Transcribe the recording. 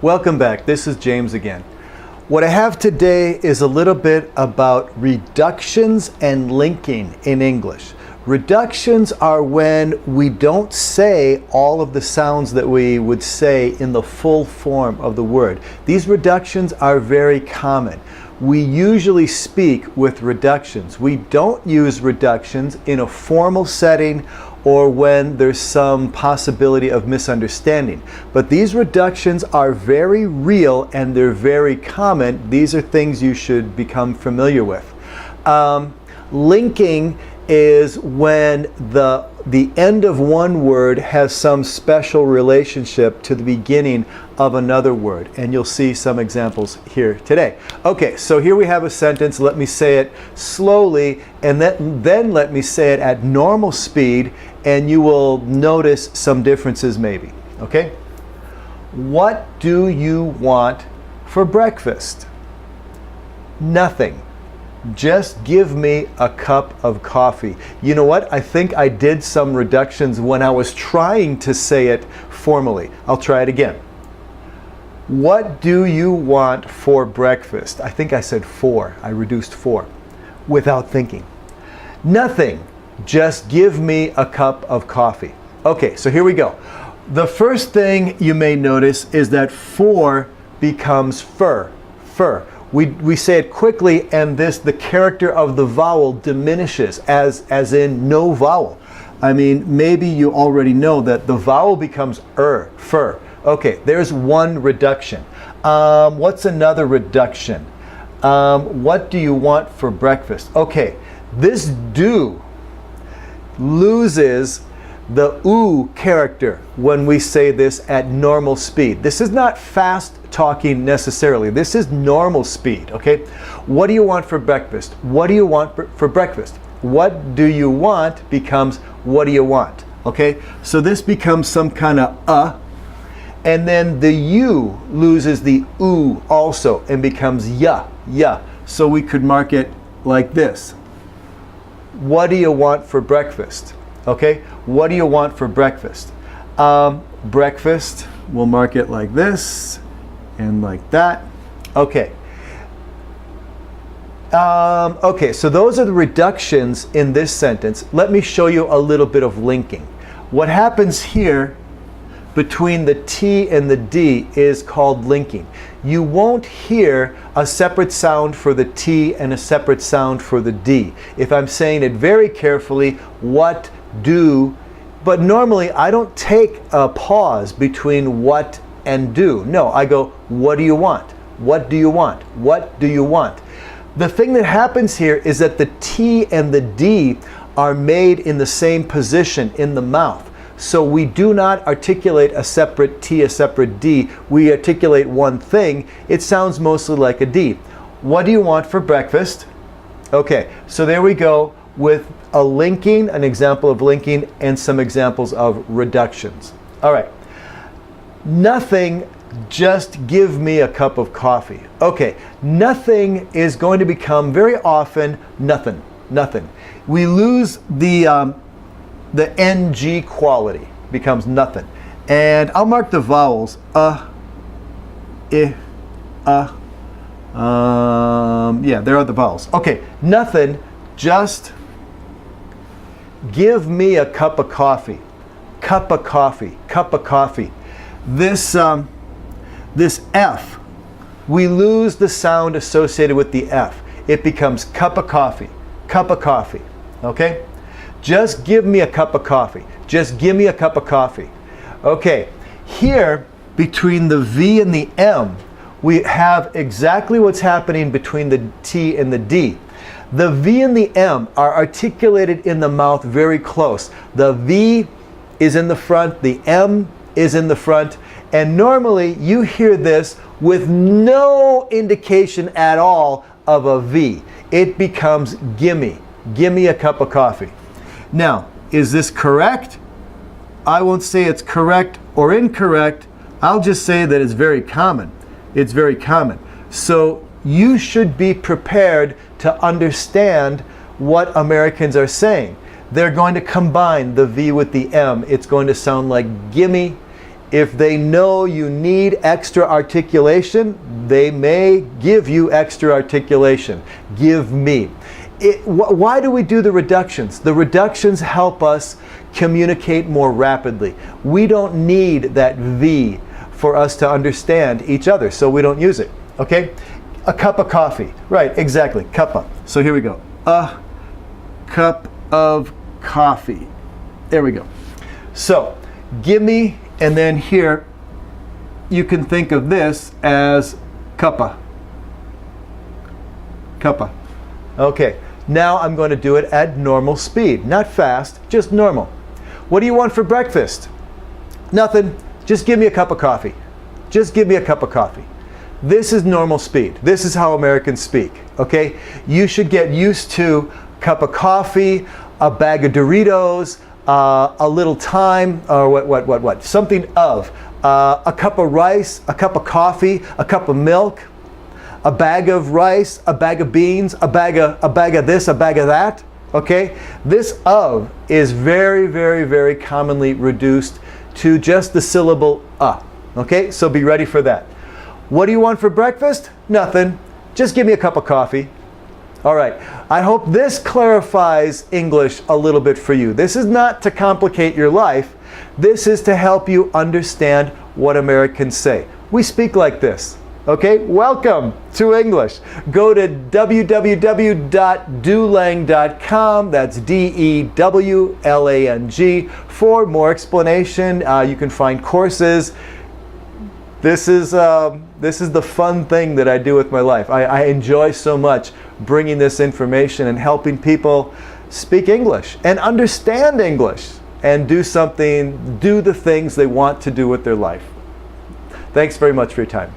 Welcome back. This is James again. What I have today is a little bit about reductions and linking in English. Reductions are when we don't say all of the sounds that we would say in the full form of the word. These reductions are very common. We usually speak with reductions. We don't use reductions in a formal setting or when there's some possibility of misunderstanding. But these reductions are very real and they're very common. These are things you should become familiar with. Linking is when the end of one word has some special relationship to the beginning of another word, and you'll see some examples here today. Okay, so here we have a sentence. Let me say it slowly, and then let me say it at normal speed, and you will notice some differences maybe. Okay? What do you want for breakfast? Nothing. Just give me a cup of coffee. You know what? I think I did some reductions when I was trying to say it formally. I'll try it again. What do you want for breakfast? I think I said for. I reduced for without thinking. Nothing. Just give me a cup of coffee. Okay, so here we go. The first thing you may notice is that for becomes fur. Fur. We say it quickly, and the character of the vowel diminishes, as in no vowel. I mean, maybe you already know that the vowel becomes fur. Okay, there's one reduction. What's another reduction? What do you want for breakfast? Okay, this do loses the oo character when we say this at normal speed. This is not fast talking necessarily. This is normal speed, okay? What do you want for breakfast? What do you want for breakfast? What do you want becomes what do you want, okay? So this becomes some kind of and then the u loses the oo also and becomes ya. So we could mark it like this. What do you want for breakfast? Okay, what do you want for breakfast? Breakfast, we'll mark it like this and like that. Okay. Okay, so those are the reductions in this sentence. Let me show you a little bit of linking. What happens here between the T and the D is called linking. You won't hear a separate sound for the T and a separate sound for the D. If I'm saying it very carefully, what do, but normally I don't take a pause between what and do. No, I go, what do you want? What do you want? What do you want? The thing that happens here is that the T and the D are made in the same position in the mouth. So we do not articulate a separate T, a separate D. We articulate one thing. It sounds mostly like a D. What do you want for breakfast? Okay, so there we go with a linking, an example of linking, and some examples of reductions. All right. Nothing, just give me a cup of coffee. Okay, nothing is going to become very often nothing. We lose the NG quality, becomes nothing. And I'll mark the vowels, yeah, there are the vowels. Okay, nothing, just give me a cup of coffee. Cup of coffee, cup of coffee. This F, we lose the sound associated with the F. It becomes cup of coffee, okay? Just give me a cup of coffee. Just give me a cup of coffee. Okay, here between the V and the M, we have exactly what's happening between the T and the D. The V and the M are articulated in the mouth very close. The V is in the front, the M is in the front, and normally you hear this with no indication at all of a V. It becomes gimme a cup of coffee. Now, is this correct? I won't say it's correct or incorrect. I'll just say that it's very common. It's very common. So you should be prepared to understand what Americans are saying. They're going to combine the V with the M. It's going to sound like gimme If they know you need extra articulation, they may give you extra articulation. Give me. Why do we do the reductions? The reductions help us communicate more rapidly. We don't need that V for us to understand each other, so we don't use it. Okay? A cup of coffee. Right, exactly. Cuppa. So here we go. A cup of coffee. There we go. So, give me, and then here, you can think of this as cuppa. Cuppa. Okay, now I'm going to do it at normal speed. Not fast, just normal. What do you want for breakfast? Nothing. Just give me a cup of coffee. Just give me a cup of coffee. This is normal speed. This is how Americans speak, okay? You should get used to a cup of coffee, a bag of Doritos, a little time, or what? Something of. A cup of rice, a cup of coffee, a cup of milk, a bag of rice, a bag of beans, a bag of this, a bag of that, okay? This of is very, very, very commonly reduced to just the syllable okay? So be ready for that. What do you want for breakfast? Nothing. Just give me a cup of coffee. All right. I hope this clarifies English a little bit for you. This is not to complicate your life. This is to help you understand what Americans say. We speak like this. Okay? Welcome to English. Go to www.dewlang.com. That's DEWLANG for more explanation. You can find courses. This is the fun thing that I do with my life. I enjoy so much bringing this information and helping people speak English and understand English and do the things they want to do with their life. Thanks very much for your time.